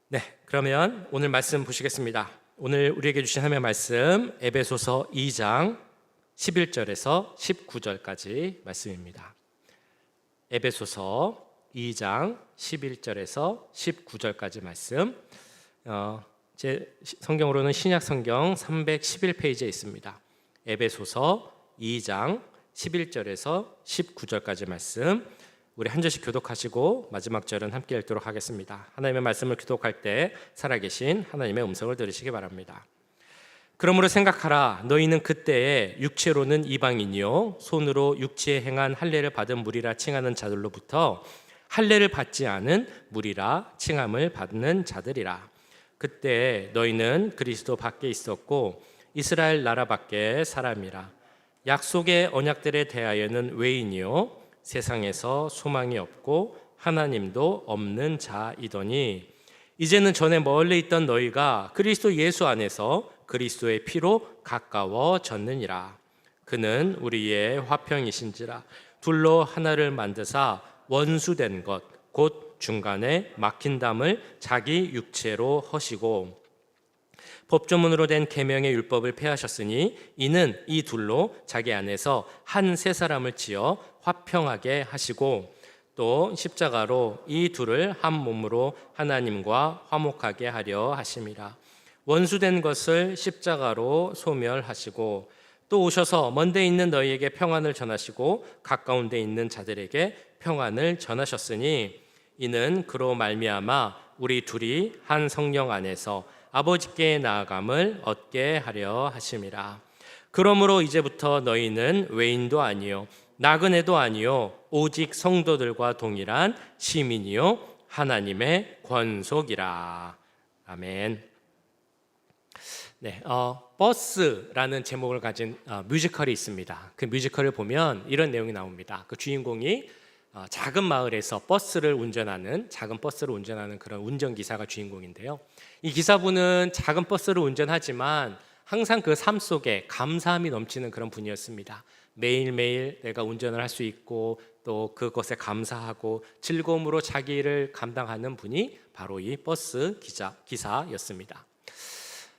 네, 그러면 오늘 말씀 보시겠습니다. 오늘 우리에게 주신 하나님의 말씀 에베소서 2장 11절에서 19절까지 말씀입니다. 에베소서 2장 11절에서 19절까지 말씀. 제 성경으로는 신약 성경 311페이지에 있습니다. 에베소서 2장 11절에서 19절까지 말씀. 우리 한 절씩 교독하시고 마지막 절은 함께 읽도록 하겠습니다. 하나님의 말씀을 교독할 때 살아계신 하나님의 음성을 들으시기 바랍니다. 그러므로 생각하라. 너희는 그때에 육체로는 이방인이요 손으로 육체에 행한 할례를 받은 무리라 칭하는 자들로부터 할례를 받지 않은 무리라 칭함을 받는 자들이라. 그때 너희는 그리스도 밖에 있었고 이스라엘 나라 밖에 사람이라. 약속의 언약들에 대하여는 외인이요 세상에서 소망이 없고 하나님도 없는 자이더니 이제는 전에 멀리 있던 너희가 그리스도 예수 안에서 그리스도의 피로 가까워졌느니라. 그는 우리의 화평이신지라. 둘로 하나를 만드사 원수된 것 곧 중간에 막힌 담을 자기 육체로 허시고 법조문으로 된 계명의 율법을 폐하셨으니 이는 이 둘로 자기 안에서 한 세 사람을 지어 화평하게 하시고 또 십자가로 이 둘을 한 몸으로 하나님과 화목하게 하려 하심이라. 원수된 것을 십자가로 소멸하시고 또 오셔서 먼데 있는 너희에게 평안을 전하시고 가까운 데 있는 자들에게 평안을 전하셨으니 이는 그로 말미암아 우리 둘이 한 성령 안에서 아버지께 나아감을 얻게 하려 하심이라. 그러므로 이제부터 너희는 외인도 아니요 나그네도 아니요 오직 성도들과 동일한 시민이요 하나님의 권속이라. 아멘. 네, 버스라는 제목을 가진 뮤지컬이 있습니다. 그 뮤지컬을 보면 이런 내용이 나옵니다. 그 주인공이 작은 마을에서 작은 버스를 운전하는 그런 운전기사가 주인공인데요. 이 기사분은 작은 버스를 운전하지만 항상 그 삶 속에 감사함이 넘치는 그런 분이었습니다. 매일매일 내가 운전을 할 수 있고 또 그것에 감사하고 즐거움으로 자기 일을 감당하는 분이 바로 이 버스 기사였습니다.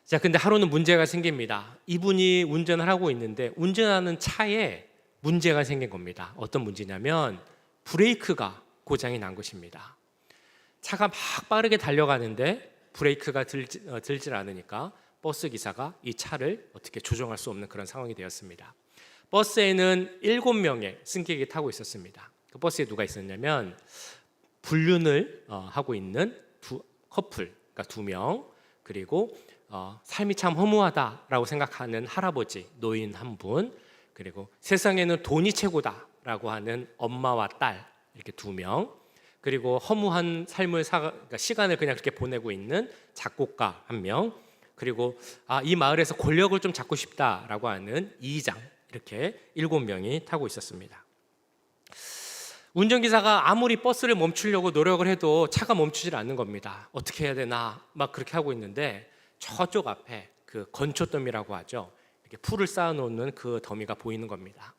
자, 근데 하루는 문제가 생깁니다. 이분이 운전을 하고 있는데 운전하는 차에 문제가 생긴 겁니다. 어떤 문제냐면 브레이크가 고장이 난 것입니다. 차가 막 빠르게 달려가는데 브레이크가 들질 않으니까 버스 기사가 이 차를 어떻게 조정할 수 없는 그런 상황이 되었습니다. 버스에는 7명의 승객이 타고 있었습니다. 그 버스에 누가 있었냐면 불륜을 하고 있는 두 커플, 그러니까 2명, 그리고 삶이 참 허무하다라고 생각하는 할아버지, 노인 한 분, 그리고 세상에는 돈이 최고다라고 하는 엄마와 딸 이렇게 2명, 그리고 허무한 삶을 그러니까 시간을 그냥 그렇게 보내고 있는 작곡가 1명, 그리고 이 마을에서 권력을 좀 잡고 싶다라고 하는 이장, 이렇게 7명이 타고 있었습니다. 운전기사가 아무리 버스를 멈추려고 노력을 해도 차가 멈추질 않는 겁니다. 어떻게 해야 되나 막 그렇게 하고 있는데 저쪽 앞에 그 건초더미라고 하죠. 이렇게 풀을 쌓아놓는 그 더미가 보이는 겁니다.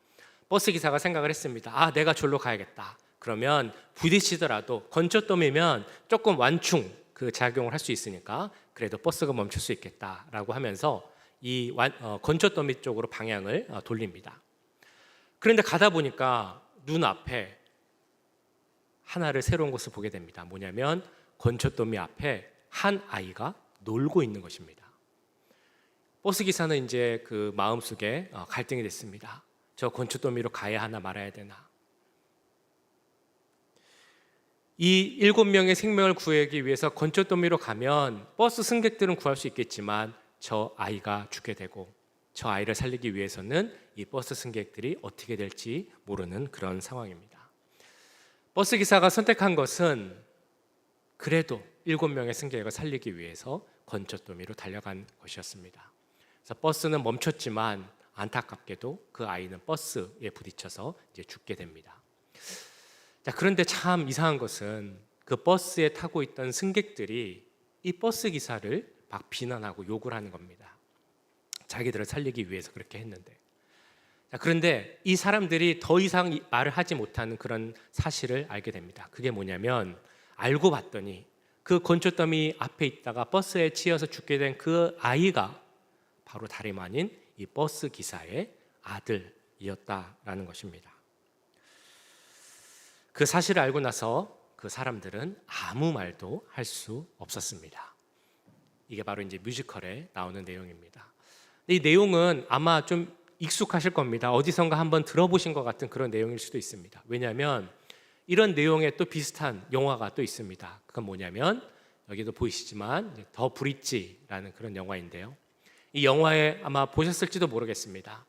버스 기사가 생각을 했습니다. 내가 절로 가야겠다. 그러면 부딪히더라도 건초더미면 조금 완충 그 작용을 할 수 있으니까 그래도 버스가 멈출 수 있겠다라고 하면서 이 건초더미 쪽으로 방향을 돌립니다. 그런데 가다 보니까 눈앞에 하나를 새로운 것을 보게 됩니다. 뭐냐면 건초더미 앞에 한 아이가 놀고 있는 것입니다. 버스 기사는 이제 그 마음속에 갈등이 됐습니다. 저 건초더미로 가야 하나 말아야 되나. 이 7명의 생명을 구하기 위해서 건초더미로 가면 버스 승객들은 구할 수 있겠지만 저 아이가 죽게 되고 저 아이를 살리기 위해서는 이 버스 승객들이 어떻게 될지 모르는 그런 상황입니다. 버스 기사가 선택한 것은 그래도 7명의 승객을 살리기 위해서 건초더미로 달려간 것이었습니다. 그래서 버스는 멈췄지만 안타깝게도 그 아이는 버스에 부딪혀서 이제 죽게 됩니다. 자, 그런데 참 이상한 것은 그 버스에 타고 있던 승객들이 이 버스 기사를 막 비난하고 욕을 하는 겁니다. 자기들을 살리기 위해서 그렇게 했는데. 자, 그런데 이 사람들이 더 이상 말을 하지 못하는 그런 사실을 알게 됩니다. 그게 뭐냐면 알고 봤더니 그 건초더미 앞에 있다가 버스에 치여서 죽게 된 그 아이가 바로 다름 아닌 이 버스 기사의 아들이었다라는 것입니다. 그 사실을 알고 나서 그 사람들은 아무 말도 할 수 없었습니다. 이게 바로 이제 뮤지컬에 나오는 내용입니다. 이 내용은 아마 좀 익숙하실 겁니다. 어디선가 한번 들어보신 것 같은 그런 내용일 수도 있습니다. 왜냐하면 이런 내용에 또 비슷한 영화가 또 있습니다. 그건 뭐냐면 여기도 보이시지만 더 브릿지라는 그런 영화인데요. 이 영화에 아마 보셨을지도 모르겠습니다.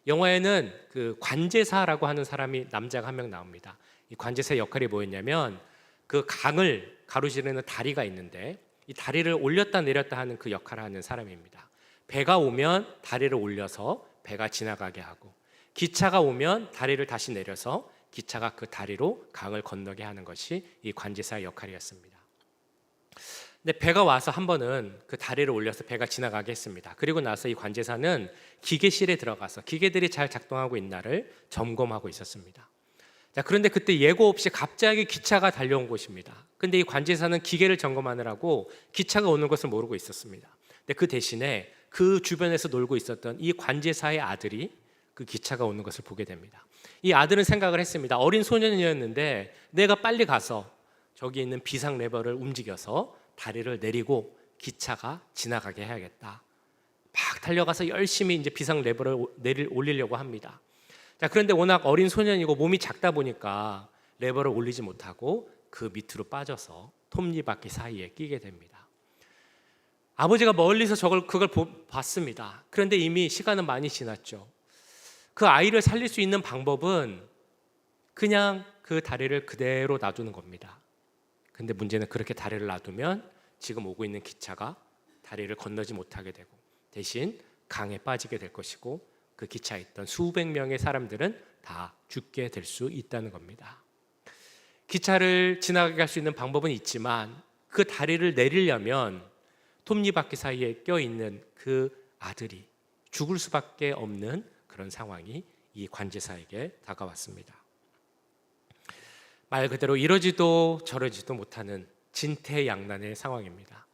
영화에는 그 관제사라고 하는 사람이 남자가 한 명 나옵니다. 이 관제사의 역할이 뭐였냐면 그 강을 가로지르는 다리가 있는데 이 다리를 올렸다 내렸다 하는 그 역할을 하는 사람입니다. 배가 오면 다리를 올려서 배가 지나가게 하고, 기차가 오면 다리를 다시 내려서 기차가 그 다리로 강을 건너게 하는 것이 이 관제사의 역할이었습니다. 근데 배가 와서 한 번은 그 다리를 올려서 배가 지나가게 했습니다. 그리고 나서 이 관제사는 기계실에 들어가서 기계들이 잘 작동하고 있나를 점검하고 있었습니다. 자, 그런데 그때 예고 없이 갑자기 기차가 달려온 곳입니다. 근데 이 관제사는 기계를 점검하느라고 기차가 오는 것을 모르고 있었습니다. 근데 그 대신에 그 주변에서 놀고 있었던 이 관제사의 아들이 그 기차가 오는 것을 보게 됩니다. 이 아들은 생각을 했습니다. 어린 소년이었는데 내가 빨리 가서 저기 있는 비상 레버를 움직여서 다리를 내리고 기차가 지나가게 해야겠다. 막 달려가서 열심히 이제 비상 레버를 올리려고 합니다. 자, 그런데 워낙 어린 소년이고 몸이 작다 보니까 레버를 올리지 못하고 그 밑으로 빠져서 톱니바퀴 사이에 끼게 됩니다. 아버지가 멀리서 그걸 봤습니다. 그런데 이미 시간은 많이 지났죠. 그 아이를 살릴 수 있는 방법은 그냥 그 다리를 그대로 놔두는 겁니다. 근데 문제는 그렇게 다리를 놔두면 지금 오고 있는 기차가 다리를 건너지 못하게 되고 대신 강에 빠지게 될 것이고 그 기차에 있던 수백 명의 사람들은 다 죽게 될 수 있다는 겁니다. 기차를 지나가게 할 수 있는 방법은 있지만 그 다리를 내리려면 톱니바퀴 사이에 껴있는 그 아들이 죽을 수밖에 없는 그런 상황이 이 관제사에게 다가왔습니다. 말 그대로 이러지도 저러지도 못하는 진퇴양난의 상황입니다.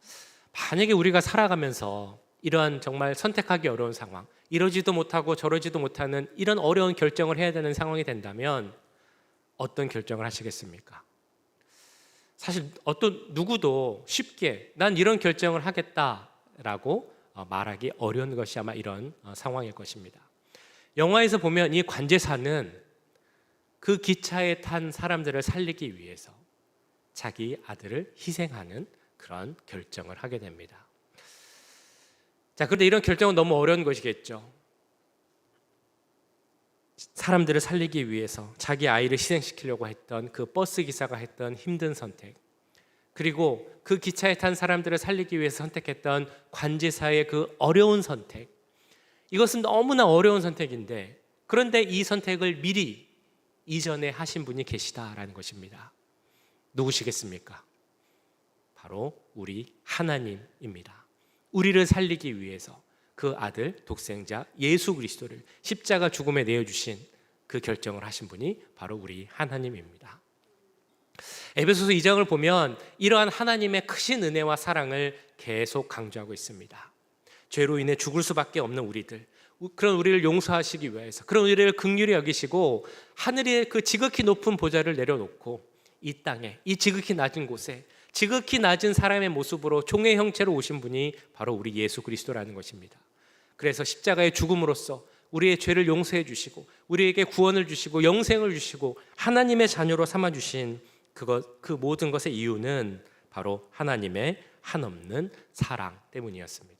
만약에 우리가 살아가면서 이러한 정말 선택하기 어려운 상황, 이러지도 못하고 저러지도 못하는 이런 어려운 결정을 해야 되는 상황이 된다면 어떤 결정을 하시겠습니까? 사실 누구도 쉽게 난 이런 결정을 하겠다라고 말하기 어려운 것이 아마 이런 상황일 것입니다. 영화에서 보면 이 관제사는 그 기차에 탄 사람들을 살리기 위해서 자기 아들을 희생하는 그런 결정을 하게 됩니다. 자, 그런데 이런 결정은 너무 어려운 것이겠죠. 사람들을 살리기 위해서 자기 아이를 희생시키려고 했던 그 버스 기사가 했던 힘든 선택, 그리고 그 기차에 탄 사람들을 살리기 위해서 선택했던 관제사의 그 어려운 선택, 이것은 너무나 어려운 선택인데 그런데 이 선택을 미리 이전에 하신 분이 계시다라는 것입니다. 누구시겠습니까? 바로 우리 하나님입니다. 우리를 살리기 위해서 그 아들 독생자 예수 그리스도를 십자가 죽음에 내어주신 그 결정을 하신 분이 바로 우리 하나님입니다. 에베소서 2장을 보면 이러한 하나님의 크신 은혜와 사랑을 계속 강조하고 있습니다. 죄로 인해 죽을 수밖에 없는 우리들, 그런 우리를 용서하시기 위해서, 그런 우리를 긍휼히 여기시고 하늘의 그 지극히 높은 보좌를 내려놓고 이 땅에, 이 지극히 낮은 곳에 지극히 낮은 사람의 모습으로 종의 형체로 오신 분이 바로 우리 예수 그리스도라는 것입니다. 그래서 십자가의 죽음으로써 우리의 죄를 용서해 주시고 우리에게 구원을 주시고 영생을 주시고 하나님의 자녀로 삼아 주신 그 모든 것의 이유는 바로 하나님의 한없는 사랑 때문이었습니다.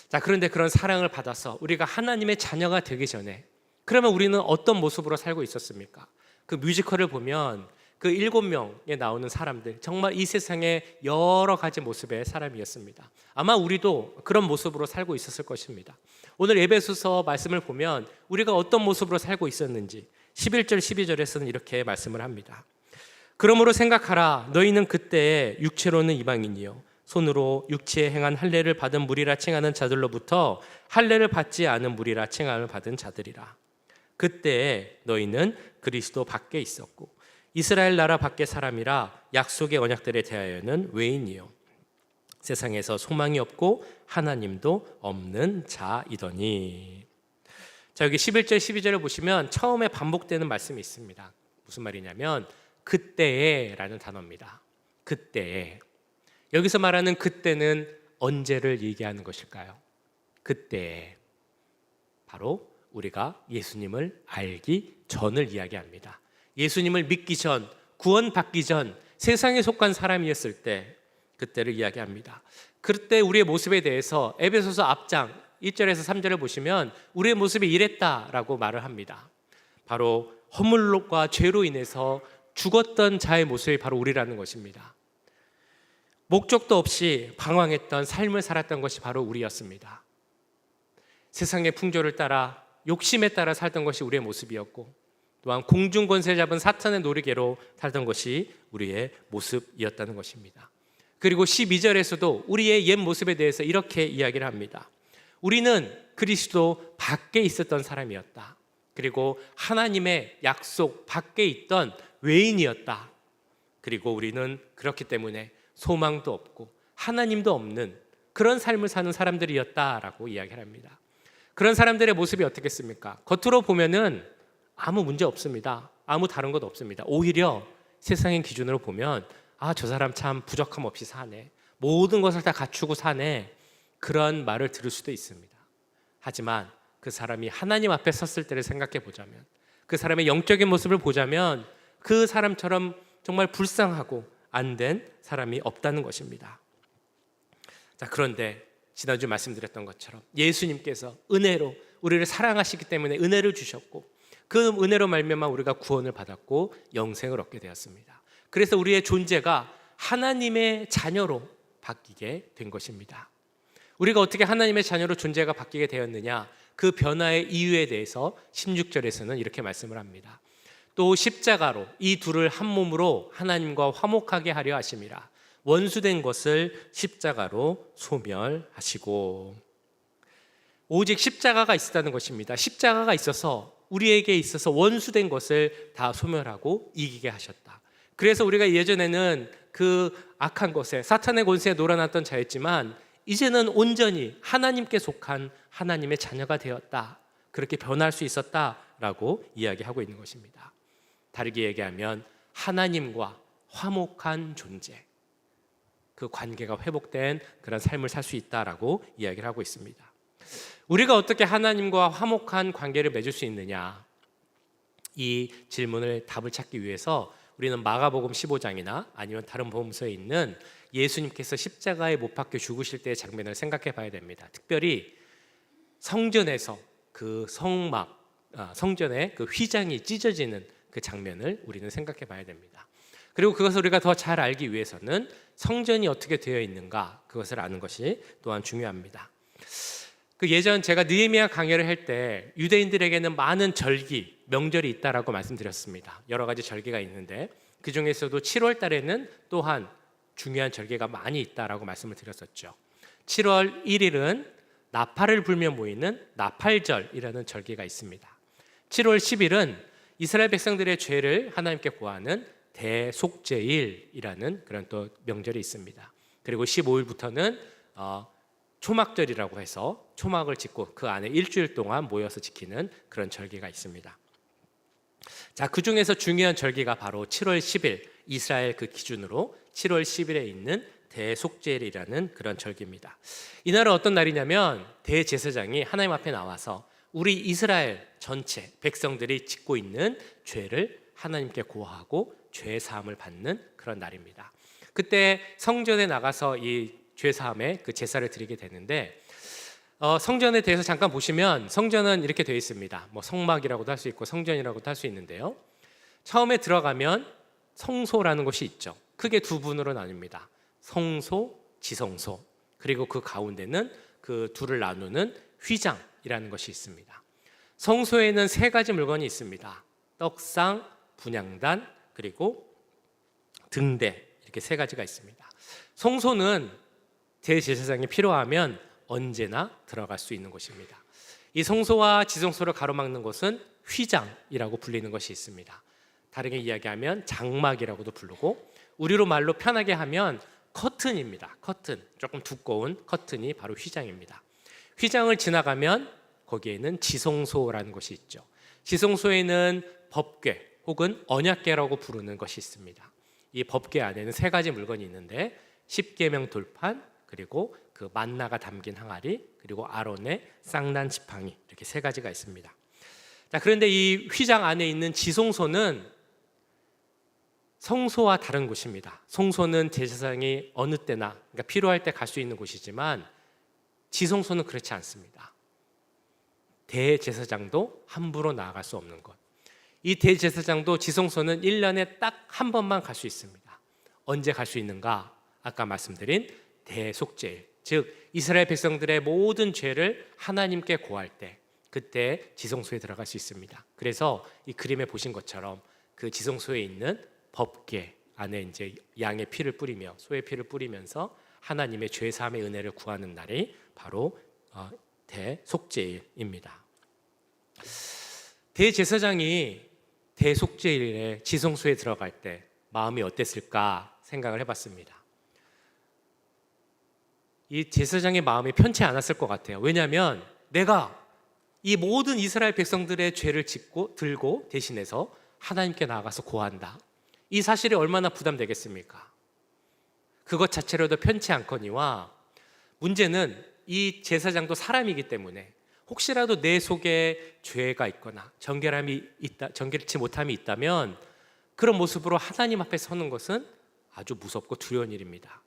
자, 그런데 그런 사랑을 받아서 우리가 하나님의 자녀가 되기 전에 그러면 우리는 어떤 모습으로 살고 있었습니까? 그 뮤지컬을 보면 그 7명에 나오는 사람들, 정말 이 세상의 여러 가지 모습의 사람이었습니다. 아마 우리도 그런 모습으로 살고 있었을 것입니다. 오늘 에베소서 말씀을 보면 우리가 어떤 모습으로 살고 있었는지 11절 12절에서는 이렇게 말씀을 합니다. 그러므로 생각하라. 너희는 그때 육체로는 이방인이요 손으로 육체에 행한 할례를 받은 무리라 칭하는 자들로부터 할례를 받지 않은 무리라 칭함을 받은 자들이라. 그때 너희는 그리스도 밖에 있었고 이스라엘 나라 밖의 사람이라 약속의 언약들에 대하여는 외인이요 세상에서 소망이 없고 하나님도 없는 자이더니. 자, 여기 11절 12절을 보시면 처음에 반복되는 말씀이 있습니다. 무슨 말이냐면 그때에 라는 단어입니다. 그때에. 여기서 말하는 그때는 언제를 얘기하는 것일까요? 그때에 바로 우리가 예수님을 알기 전을 이야기합니다. 예수님을 믿기 전, 구원받기 전 세상에 속한 사람이었을 때 그때를 이야기합니다. 그때 우리의 모습에 대해서 에베소서 앞장 1절에서 3절을 보시면 우리의 모습이 이랬다라고 말을 합니다. 바로 허물과 죄로 인해서 죽었던 자의 모습이 바로 우리라는 것입니다. 목적도 없이 방황했던 삶을 살았던 것이 바로 우리였습니다. 세상의 풍조를 따라 욕심에 따라 살던 것이 우리의 모습이었고 또한 공중 권세 잡은 사탄의 노리개로 살던 것이 우리의 모습이었다는 것입니다. 그리고 12절에서도 우리의 옛 모습에 대해서 이렇게 이야기를 합니다. 우리는 그리스도 밖에 있었던 사람이었다. 그리고 하나님의 약속 밖에 있던 외인이었다. 그리고 우리는 그렇기 때문에 소망도 없고 하나님도 없는 그런 삶을 사는 사람들이었다라고 이야기를 합니다. 그런 사람들의 모습이 어떻겠습니까? 겉으로 보면은 아무 문제 없습니다. 아무 다른 것 없습니다. 오히려 세상의 기준으로 보면 저 사람 참 부족함 없이 사네. 모든 것을 다 갖추고 사네. 그런 말을 들을 수도 있습니다. 하지만 그 사람이 하나님 앞에 섰을 때를 생각해 보자면, 그 사람의 영적인 모습을 보자면 그 사람처럼 정말 불쌍하고 안 된 사람이 없다는 것입니다. 자, 그런데 지난주 말씀드렸던 것처럼 예수님께서 은혜로 우리를 사랑하시기 때문에 은혜를 주셨고 그 은혜로 말미암아 우리가 구원을 받았고 영생을 얻게 되었습니다. 그래서 우리의 존재가 하나님의 자녀로 바뀌게 된 것입니다. 우리가 어떻게 하나님의 자녀로 존재가 바뀌게 되었느냐, 그 변화의 이유에 대해서 16절에서는 이렇게 말씀을 합니다. 또 십자가로 이 둘을 한 몸으로 하나님과 화목하게 하려 하심이라. 원수된 것을 십자가로 소멸하시고. 오직 십자가가 있었다는 것입니다. 십자가가 있어서 우리에게 있어서 원수된 것을 다 소멸하고 이기게 하셨다. 그래서 우리가 예전에는 그 악한 것에 사탄의 권세에 놀아났던 자였지만 이제는 온전히 하나님께 속한 하나님의 자녀가 되었다. 그렇게 변할 수 있었다라고 이야기하고 있는 것입니다. 다르게 얘기하면 하나님과 화목한 존재, 그 관계가 회복된 그런 삶을 살 수 있다라고 이야기를 하고 있습니다. 우리가 어떻게 하나님과 화목한 관계를 맺을 수 있느냐, 이 질문을 답을 찾기 위해서 우리는 마가복음 15장이나 아니면 다른 복음서에 있는 예수님께서 십자가에 못 박혀 죽으실 때의 장면을 생각해 봐야 됩니다. 특별히 성전에서 그 성전의 그 휘장이 찢어지는 그 장면을 우리는 생각해 봐야 됩니다. 그리고 그것을 우리가 더 잘 알기 위해서는 성전이 어떻게 되어 있는가, 그것을 아는 것이 또한 중요합니다. 그 예전 제가 느헤미야 강해를 할 때 유대인들에게는 많은 절기, 명절이 있다라고 말씀드렸습니다. 여러 가지 절기가 있는데 그 중에서도 7월 달에는 또한 중요한 절기가 많이 있다라고 말씀을 드렸었죠. 7월 1일은 나팔을 불며 모이는 나팔절이라는 절기가 있습니다. 7월 10일은 이스라엘 백성들의 죄를 하나님께 고하는 대속죄일이라는 그런 또 명절이 있습니다. 그리고 15일부터는 초막절이라고 해서 초막을 짓고 그 안에 일주일 동안 모여서 지키는 그런 절기가 있습니다. 자, 그 중에서 중요한 절기가 바로 7월 10일, 이스라엘 그 기준으로 7월 10일에 있는 대속죄일이라는 그런 절기입니다. 이날은 어떤 날이냐면 대제사장이 하나님 앞에 나와서 우리 이스라엘 전체 백성들이 짓고 있는 죄를 하나님께 고하고 죄 사함을 받는 그런 날입니다. 그때 성전에 나가서 이 죄 사함의 그 제사를 드리게 되는데 성전에 대해서 잠깐 보시면 성전은 이렇게 되어 있습니다. 뭐 성막이라고도 할 수 있고 성전이라고도 할 수 있는데요. 처음에 들어가면 성소라는 곳이 있죠. 크게 두 분으로 나뉩니다. 성소, 지성소. 그리고 그 가운데는 그 둘을 나누는 휘장이라는 것이 있습니다. 성소에는 세 가지 물건이 있습니다. 떡상, 분향단, 그리고 등대, 이렇게 세 가지가 있습니다. 성소는 대제사장이 필요하면 언제나 들어갈 수 있는 곳입니다. 이 성소와 지성소를 가로막는 곳은 휘장이라고 불리는 것이 있습니다. 다르게 이야기하면 장막이라고도 부르고, 우리로 말로 편하게 하면 커튼입니다. 커튼, 조금 두꺼운 커튼이 바로 휘장입니다. 휘장을 지나가면 거기에는 지성소라는 것이 있죠. 지성소에는 법궤 혹은 언약궤라고 부르는 것이 있습니다. 이 법궤 안에는 세 가지 물건이 있는데, 십계명 돌판, 그리고 그 만나가 담긴 항아리, 그리고 아론의 쌍난 지팡이, 이렇게 세 가지가 있습니다. 자, 그런데 이 휘장 안에 있는 지성소는 성소와 다른 곳입니다. 성소는 제사장이 어느 때나, 그러니까 필요할 때 갈 수 있는 곳이지만 지성소는 그렇지 않습니다. 대제사장도 함부로 나아갈 수 없는 것. 이 대제사장도 지성소는 1년에 딱 한 번만 갈 수 있습니다. 언제 갈 수 있는가? 아까 말씀드린 대속죄일, 즉 이스라엘 백성들의 모든 죄를 하나님께 고할 때, 그때 지성소에 들어갈 수 있습니다. 그래서 이 그림에 보신 것처럼 그 지성소에 있는 법궤 안에 이제 양의 피를 뿌리며 소의 피를 뿌리면서 하나님의 죄 사함의 은혜를 구하는 날이 바로 대속죄일입니다. 대제사장이 대속죄일에 지성소에 들어갈 때 마음이 어땠을까 생각을 해봤습니다. 이 제사장의 마음이 편치 않았을 것 같아요. 왜냐하면 내가 이 모든 이스라엘 백성들의 죄를 들고 대신해서 하나님께 나아가서 고한다. 이 사실이 얼마나 부담되겠습니까? 그것 자체로도 편치 않거니와, 문제는 이 제사장도 사람이기 때문에 혹시라도 내 속에 죄가 있거나 정결치 못함이 있다면 그런 모습으로 하나님 앞에 서는 것은 아주 무섭고 두려운 일입니다.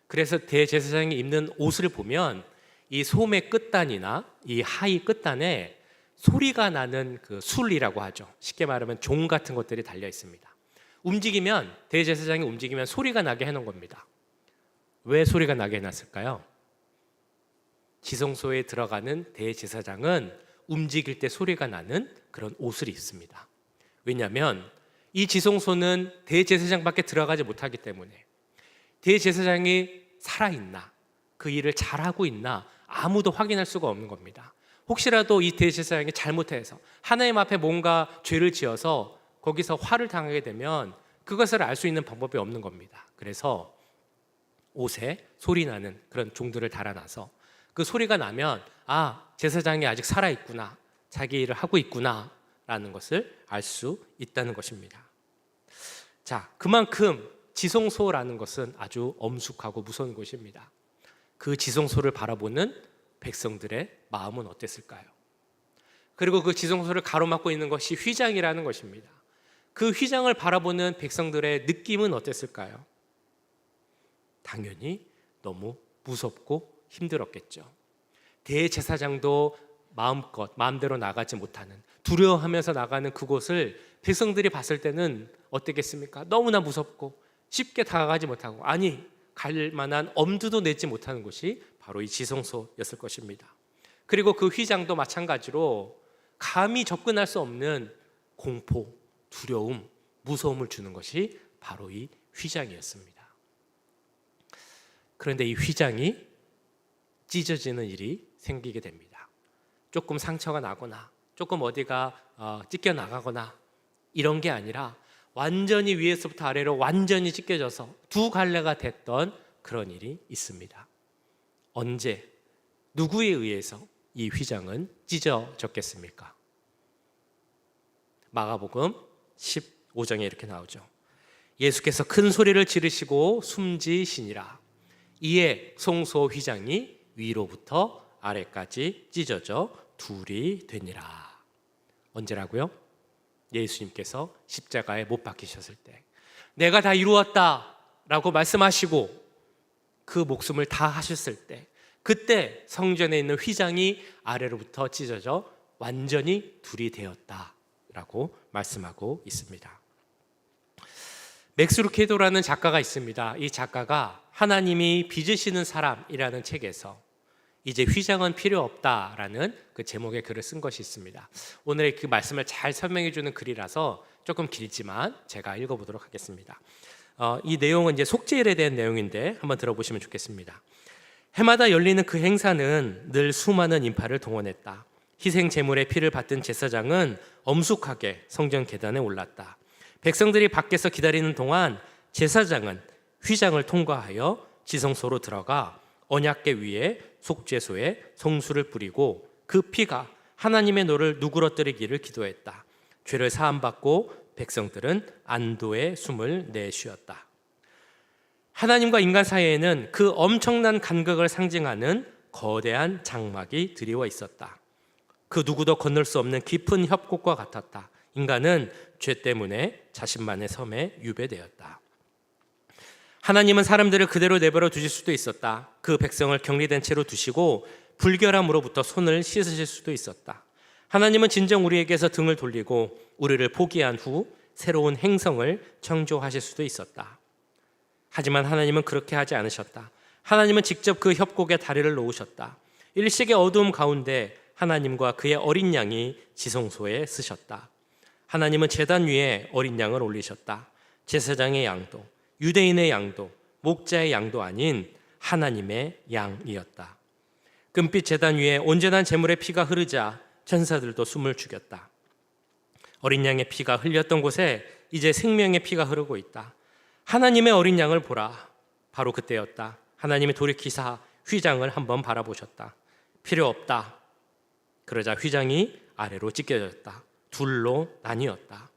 그래서 대제사장이 입는 옷을 보면 이 소매 끝단이나 이 하의 끝단에 소리가 나는 그 술이라고 하죠. 쉽게 말하면 종 같은 것들이 달려 있습니다. 움직이면, 대제사장이 움직이면 소리가 나게 해놓은 겁니다. 왜 소리가 나게 해놨을까요? 지성소에 들어가는 대제사장은 움직일 때 소리가 나는 그런 옷을 입습니다. 왜냐하면 이 지성소는 대제사장밖에 들어가지 못하기 때문에 대제사장이 살아있나, 그 일을 잘하고 있나 아무도 확인할 수가 없는 겁니다. 혹시라도 이 대제사장이 잘못해서 하나님 앞에 뭔가 죄를 지어서 거기서 화를 당하게 되면 그것을 알 수 있는 방법이 없는 겁니다. 그래서 옷에 소리 나는 그런 종들을 달아놔서 그 소리가 나면 제사장이 아직 살아있구나, 자기 일을 하고 있구나 라는 것을 알 수 있다는 것입니다. 자, 그만큼 지성소라는 것은 아주 엄숙하고 무서운 곳입니다. 그 지성소를 바라보는 백성들의 마음은 어땠을까요? 그리고 그 지성소를 가로막고 있는 것이 휘장이라는 것입니다. 그 휘장을 바라보는 백성들의 느낌은 어땠을까요? 당연히 너무 무섭고 힘들었겠죠. 대제사장도 마음대로 나가지 못하는, 두려워하면서 나가는 그곳을 백성들이 봤을 때는 어땠겠습니까? 너무나 무섭고 쉽게 다가가지 못하고, 갈 만한 엄두도 내지 못하는 곳이 바로 이 지성소였을 것입니다. 그리고 그 휘장도 마찬가지로 감히 접근할 수 없는 공포, 두려움, 무서움을 주는 것이 바로 이 휘장이었습니다. 그런데 이 휘장이 찢어지는 일이 생기게 됩니다. 조금 상처가 나거나 조금 어디가 찢겨 나가거나 이런 게 아니라 완전히 위에서부터 아래로 완전히 찢겨져서 두 갈래가 됐던 그런 일이 있습니다. 언제, 누구에 의해서 이 휘장은 찢어졌겠습니까? 마가복음 15장에 이렇게 나오죠. 예수께서 큰 소리를 지르시고 숨지시니라. 이에 성소 휘장이 위로부터 아래까지 찢어져 둘이 되니라. 언제라고요? 예수님께서 십자가에 못 박히셨을 때, 내가 다 이루었다 라고 말씀하시고 그 목숨을 다 하셨을 때, 그때 성전에 있는 휘장이 아래로부터 찢어져 완전히 둘이 되었다 라고 말씀하고 있습니다. 맥스 루케도라는 작가가 있습니다. 이 작가가 하나님이 빚으시는 사람이라는 책에서 이제 휘장은 필요 없다라는 그 제목의 글을 쓴 것이 있습니다. 오늘 그 말씀을 잘 설명해 주는 글이라서 조금 길지만 제가 읽어보도록 하겠습니다. 이 내용은 이제 속죄일에 대한 내용인데 한번 들어보시면 좋겠습니다. 해마다 열리는 그 행사는 늘 수많은 인파를 동원했다. 희생 제물의 피를 받든 제사장은 엄숙하게 성전 계단에 올랐다. 백성들이 밖에서 기다리는 동안 제사장은 휘장을 통과하여 지성소로 들어가 언약궤 위에 속죄소에 성수를 뿌리고 그 피가 하나님의 노를 누그러뜨리기를 기도했다. 죄를 사함받고 백성들은 안도의 숨을 내쉬었다. 하나님과 인간 사이에는 그 엄청난 간격을 상징하는 거대한 장막이 드리워 있었다. 그 누구도 건널 수 없는 깊은 협곡과 같았다. 인간은 죄 때문에 자신만의 섬에 유배되었다. 하나님은 사람들을 그대로 내버려 두실 수도 있었다. 그 백성을 격리된 채로 두시고 불결함으로부터 손을 씻으실 수도 있었다. 하나님은 진정 우리에게서 등을 돌리고 우리를 포기한 후 새로운 행성을 창조하실 수도 있었다. 하지만 하나님은 그렇게 하지 않으셨다. 하나님은 직접 그 협곡에 다리를 놓으셨다. 일식의 어두움 가운데 하나님과 그의 어린 양이 지성소에 쓰셨다. 하나님은 제단 위에 어린 양을 올리셨다. 제사장의 양도, 유대인의 양도, 목자의 양도 아닌 하나님의 양이었다. 금빛 제단 위에 온전한 제물의 피가 흐르자 천사들도 숨을 죽였다. 어린 양의 피가 흘렸던 곳에 이제 생명의 피가 흐르고 있다. 하나님의 어린 양을 보라. 바로 그때였다. 하나님이 돌이키사 휘장을 한번 바라보셨다. 필요 없다. 그러자 휘장이 아래로 찢겨졌다. 둘로 나뉘었다.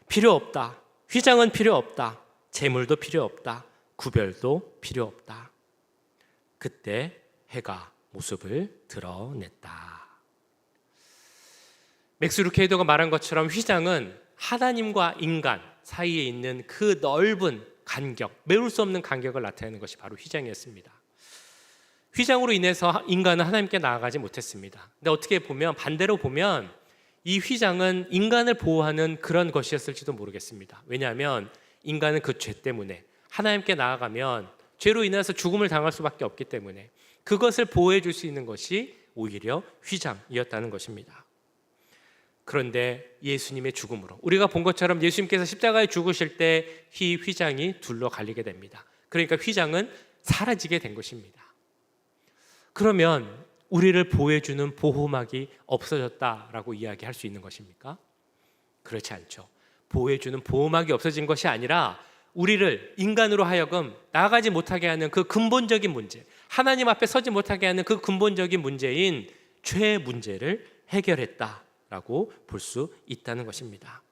필요 없다. 휘장은 필요 없다. 제물도 필요 없다. 구별도 필요 없다. 그때 해가 모습을 드러냈다. 맥스 루케이더가 말한 것처럼 휘장은 하나님과 인간 사이에 있는 그 넓은 간격, 메울 수 없는 간격을 나타내는 것이 바로 휘장이었습니다. 휘장으로 인해서 인간은 하나님께 나아가지 못했습니다. 근데 어떻게 보면, 반대로 보면 이 휘장은 인간을 보호하는 그런 것이었을지도 모르겠습니다. 왜냐하면 인간은 그 죄 때문에 하나님께 나아가면 죄로 인해서 죽음을 당할 수밖에 없기 때문에 그것을 보호해 줄 수 있는 것이 오히려 휘장이었다는 것입니다. 그런데 예수님의 죽음으로, 우리가 본 것처럼 예수님께서 십자가에 죽으실 때 이 휘장이 둘로 갈리게 됩니다. 그러니까 휘장은 사라지게 된 것입니다. 그러면 우리를 보호해주는 보호막이 없어졌다라고 이야기할 수 있는 것입니까? 그렇지 않죠. 보호해주는 보호막이 없어진 것이 아니라 우리를 인간으로 하여금 나아가지 못하게 하는 그 근본적인 문제, 하나님 앞에 서지 못하게 하는 그 근본적인 문제인 죄의 문제를 해결했다라고 볼 수 있다는 것입니다.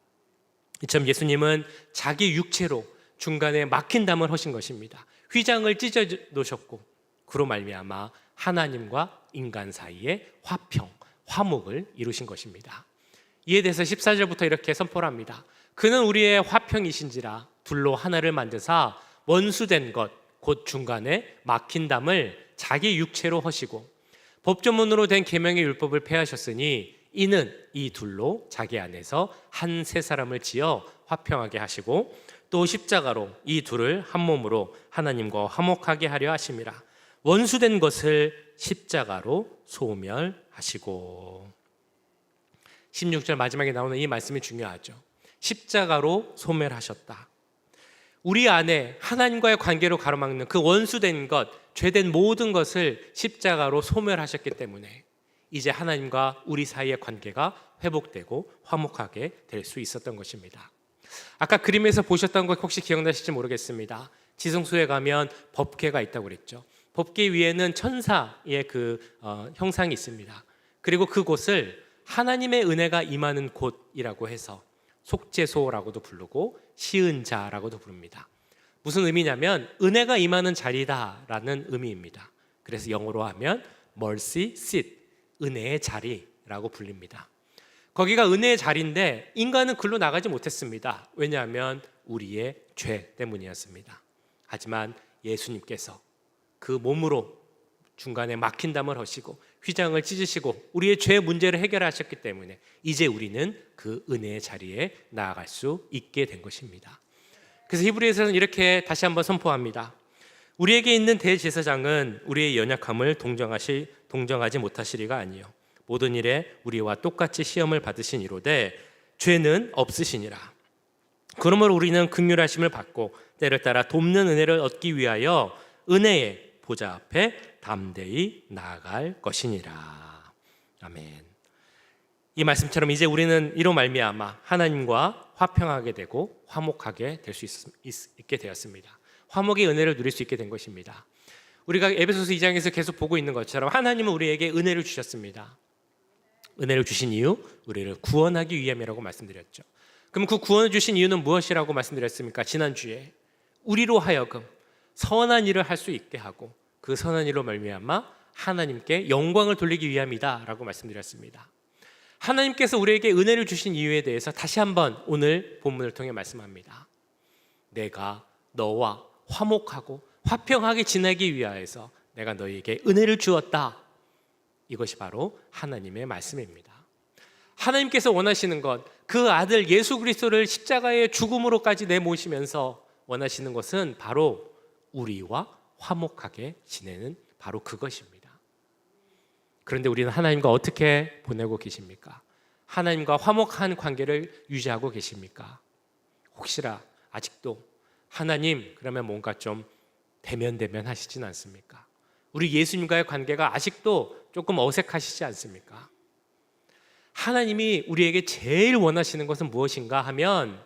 이처럼 예수님은 자기 육체로 중간에 막힌 담을 하신 것입니다. 휘장을 찢어 놓으셨고 그로 말미암아 하나님과 인간 사이에 화평, 화목을 이루신 것입니다. 이에 대해서 14절부터 이렇게 선포를 합니다. 그는 우리의 화평이신지라 둘로 하나를 만드사 원수된 것 곧 중간에 막힌 담을 자기 육체로 하시고 법조문으로 된 계명의 율법을 폐하셨으니 이는 이 둘로 자기 안에서 한 세 사람을 지어 화평하게 하시고 또 십자가로 이 둘을 한 몸으로 하나님과 화목하게 하려 하심이라. 원수된 것을 십자가로 소멸하시고. 16절 마지막에 나오는 이 말씀이 중요하죠. 십자가로 소멸하셨다. 우리 안에 하나님과의 관계로 가로막는 그 원수된 것, 죄된 모든 것을 십자가로 소멸하셨기 때문에 이제 하나님과 우리 사이의 관계가 회복되고 화목하게 될 수 있었던 것입니다. 아까 그림에서 보셨던 것 혹시 기억나실지 모르겠습니다. 지성소에 가면 법궤가 있다고 그랬죠. 법궤 위에는 천사의 형상이 있습니다. 그리고 그곳을 하나님의 은혜가 임하는 곳이라고 해서 속죄소라고도 부르고 시은자라고도 부릅니다. 무슨 의미냐면 은혜가 임하는 자리다라는 의미입니다. 그래서 영어로 하면 mercy seat, 은혜의 자리라고 불립니다. 거기가 은혜의 자리인데 인간은 글로 나가지 못했습니다. 왜냐하면 우리의 죄 때문이었습니다. 하지만 예수님께서 그 몸으로 중간에 막힌 담을 하시고 휘장을 찢으시고 우리의 죄 문제를 해결하셨기 때문에 이제 우리는 그 은혜의 자리에 나아갈 수 있게 된 것입니다. 그래서 히브리서는 이렇게 다시 한번 선포합니다. 우리에게 있는 대제사장은 우리의 연약함을 동정하지 못하시리가 아니요 모든 일에 우리와 똑같이 시험을 받으신 이로되 죄는 없으시니라. 그러므로 우리는 긍휼하심을 받고 때를 따라 돕는 은혜를 얻기 위하여 은혜의 보좌 앞에 담대히 나아갈 것이니라. 아멘. 이 말씀처럼 이제 우리는 이로 말미암아 하나님과 화평하게 되고 화목하게 될 수 있게 되었습니다. 화목의 은혜를 누릴 수 있게 된 것입니다. 우리가 에베소서 2장에서 계속 보고 있는 것처럼 하나님은 우리에게 은혜를 주셨습니다. 은혜를 주신 이유, 우리를 구원하기 위함이라고 말씀드렸죠. 그럼 그 구원을 주신 이유는 무엇이라고 말씀드렸습니까? 지난주에 우리로 하여금 선한 일을 할 수 있게 하고 그 선한 일로 말미암아 하나님께 영광을 돌리기 위함이다 라고 말씀드렸습니다. 하나님께서 우리에게 은혜를 주신 이유에 대해서 다시 한번 오늘 본문을 통해 말씀합니다. 내가 너와 화목하고 화평하게 지내기 위하여서 내가 너희에게 은혜를 주었다. 이것이 바로 하나님의 말씀입니다. 하나님께서 원하시는 것, 그 아들 예수 그리스도를 십자가의 죽음으로까지 내모시면서 원하시는 것은 바로 우리와 화목하게 지내는 바로 그것입니다. 그런데 우리는 하나님과 어떻게 보내고 계십니까? 하나님과 화목한 관계를 유지하고 계십니까? 혹시나 아직도 하나님 그러면 뭔가 좀 대면 하시진 않습니까? 우리 예수님과의 관계가 아직도 조금 어색하시지 않습니까? 하나님이 우리에게 제일 원하시는 것은 무엇인가 하면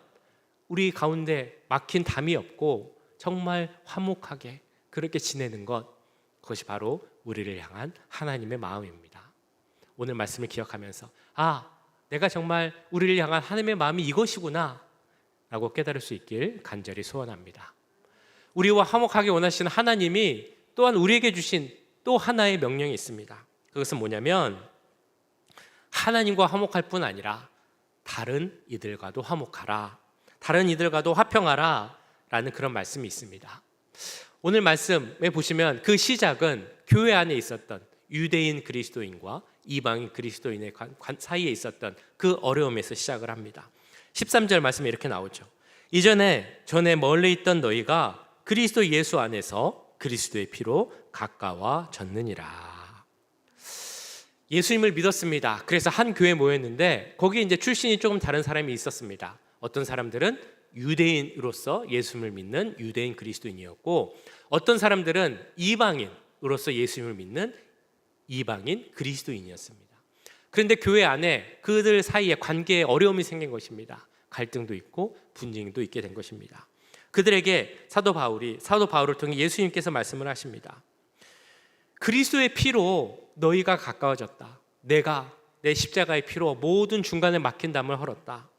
우리 가운데 막힌 담이 없고 정말 화목하게 그렇게 지내는 것, 그것이 바로 우리를 향한 하나님의 마음입니다. 오늘 말씀을 기억하면서 내가 정말 우리를 향한 하나님의 마음이 이것이구나 라고 깨달을 수 있길 간절히 소원합니다. 우리와 화목하게 원하시는 하나님이 또한 우리에게 주신 또 하나의 명령이 있습니다. 그것은 뭐냐면 하나님과 화목할 뿐 아니라 다른 이들과도 화목하라, 다른 이들과도 화평하라 라는 그런 말씀이 있습니다. 오늘 말씀에 보시면 그 시작은 교회 안에 있었던 유대인 그리스도인과 이방인 그리스도인의 사이에 있었던 그 어려움에서 시작을 합니다. 13절 말씀에 이렇게 나오죠. 이전에 전에 멀리 있던 너희가 그리스도 예수 안에서 그리스도의 피로 가까워졌느니라. 예수님을 믿었습니다. 그래서 한 교회에 모였는데 거기에 이제 출신이 조금 다른 사람이 있었습니다. 어떤 사람들은 유대인으로서 예수님을 믿는 유대인 그리스도인이었고, 어떤 사람들은 이방인으로서 예수님을 믿는 이방인 그리스도인이었습니다. 그런데 교회 안에 그들 사이에 관계에 어려움이 생긴 것입니다. 갈등도 있고 분쟁도 있게 된 것입니다. 그들에게 사도 바울을 통해 예수님께서 말씀을 하십니다. 그리스도의 피로 너희가 가까워졌다. 내가 내 십자가의 피로 모든 중간에 막힌 담을 헐었다.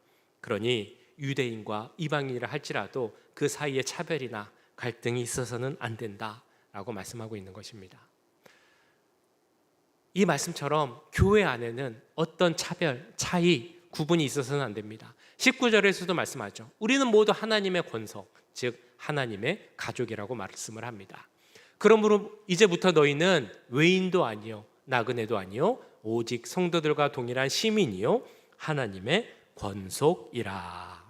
그러니 유대인과 이방인이라 할지라도 그 사이에 차별이나 갈등이 있어서는 안 된다라고 말씀하고 있는 것입니다. 이 말씀처럼 교회 안에는 어떤 차별, 차이, 구분이 있어서는 안 됩니다. 19절에서도 말씀하죠. 우리는 모두 하나님의 권속, 즉 하나님의 가족이라고 말씀을 합니다. 그러므로 이제부터 너희는 외인도 아니요 나그네도 아니요 오직 성도들과 동일한 시민이요 하나님의 권속이라.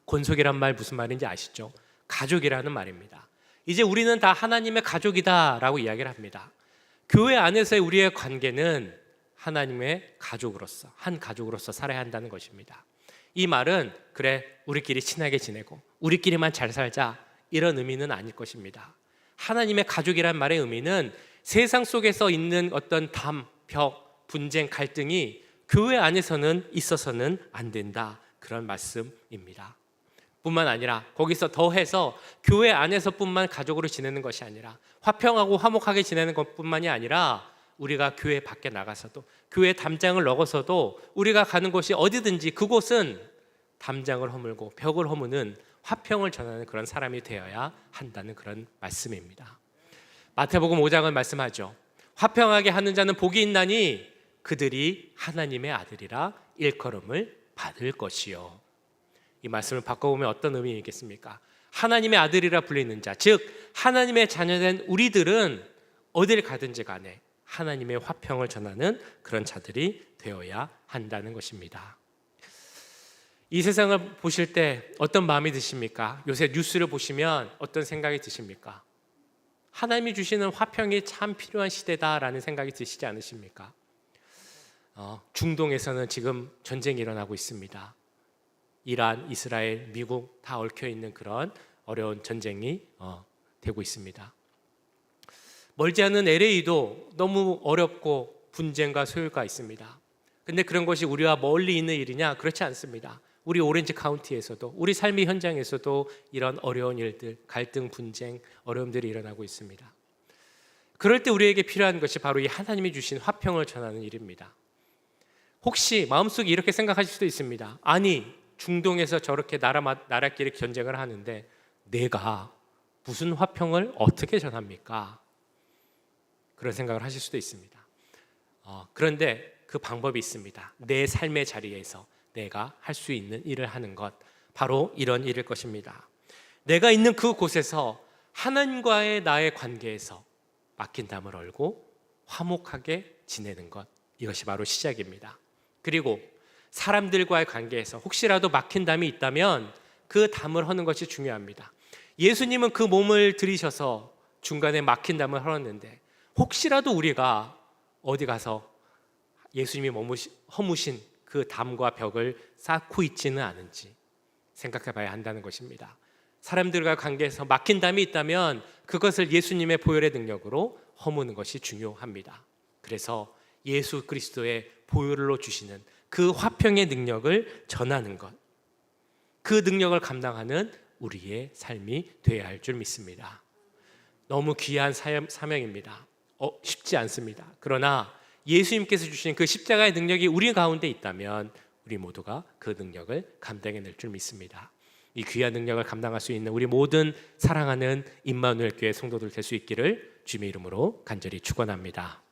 권속이란 말 무슨 말인지 아시죠? 가족이라는 말입니다. 이제 우리는 다 하나님의 가족이다라고 이야기를 합니다. 교회 안에서의 우리의 관계는 하나님의 가족으로서, 한 가족으로서 살아야 한다는 것입니다. 이 말은 그래 우리끼리 친하게 지내고 우리끼리만 잘 살자 이런 의미는 아닐 것입니다. 하나님의 가족이란 말의 의미는 세상 속에서 있는 어떤 담, 벽, 분쟁, 갈등이 교회 안에서는 있어서는 안 된다, 그런 말씀입니다. 뿐만 아니라 거기서 더해서 교회 안에서뿐만 가족으로 지내는 것이 아니라 화평하고 화목하게 지내는 것뿐만이 아니라 우리가 교회 밖에 나가서도, 교회 담장을 넘어서도 우리가 가는 곳이 어디든지 그곳은 담장을 허물고 벽을 허무는 화평을 전하는 그런 사람이 되어야 한다는 그런 말씀입니다. 마태복음 5장은 말씀하죠. 화평하게 하는 자는 복이 있나니 그들이 하나님의 아들이라 일컬음을 받을 것이요. 이 말씀을 바꿔보면 어떤 의미이겠습니까? 하나님의 아들이라 불리는 자, 즉 하나님의 자녀된 우리들은 어딜 가든지 간에 하나님의 화평을 전하는 그런 자들이 되어야 한다는 것입니다. 이 세상을 보실 때 어떤 마음이 드십니까? 요새 뉴스를 보시면 어떤 생각이 드십니까? 하나님이 주시는 화평이 참 필요한 시대다라는 생각이 드시지 않으십니까? 중동에서는 지금 전쟁이 일어나고 있습니다. 이란, 이스라엘, 미국 다 얽혀 있는 그런 어려운 전쟁이 되고 있습니다. 멀지 않은 LA도 너무 어렵고 분쟁과 소요가 있습니다. 근데 그런 것이 우리와 멀리 있는 일이냐? 그렇지 않습니다. 우리 오렌지 카운티에서도 우리 삶의 현장에서도 이런 어려운 일들, 갈등, 분쟁, 어려움들이 일어나고 있습니다. 그럴 때 우리에게 필요한 것이 바로 이 하나님이 주신 화평을 전하는 일입니다. 혹시 마음속에 이렇게 생각하실 수도 있습니다. 아니, 중동에서 저렇게 나라끼리 전쟁을 하는데 내가 무슨 화평을 어떻게 전합니까? 그런 생각을 하실 수도 있습니다. 그런데 그 방법이 있습니다. 내 삶의 자리에서 내가 할 수 있는 일을 하는 것, 바로 이런 일일 것입니다. 내가 있는 그곳에서 하나님과의 나의 관계에서 막힌 담을 얼고 화목하게 지내는 것, 이것이 바로 시작입니다. 그리고 사람들과의 관계에서 혹시라도 막힌 담이 있다면 그 담을 허는 것이 중요합니다. 예수님은 그 몸을 들이셔서 중간에 막힌 담을 헐었는데 혹시라도 우리가 어디 가서 예수님이 허무신 그 담과 벽을 쌓고 있지는 않은지 생각해 봐야 한다는 것입니다. 사람들과 관계에서 막힌 담이 있다면 그것을 예수님의 보혈의 능력으로 허무는 것이 중요합니다. 그래서 예수 그리스도의 보혈로 주시는 그 화평의 능력을 전하는 것, 그 능력을 감당하는 우리의 삶이 되어야 할 줄 믿습니다. 너무 귀한 사명입니다. 쉽지 않습니다. 그러나 예수님께서 주신 그 십자가의 능력이 우리 가운데 있다면 우리 모두가 그 능력을 감당해낼 줄 믿습니다. 이 귀한 능력을 감당할 수 있는 우리 모든 사랑하는 임마누엘 교회 성도들 될 수 있기를 주님의 이름으로 간절히 축원합니다.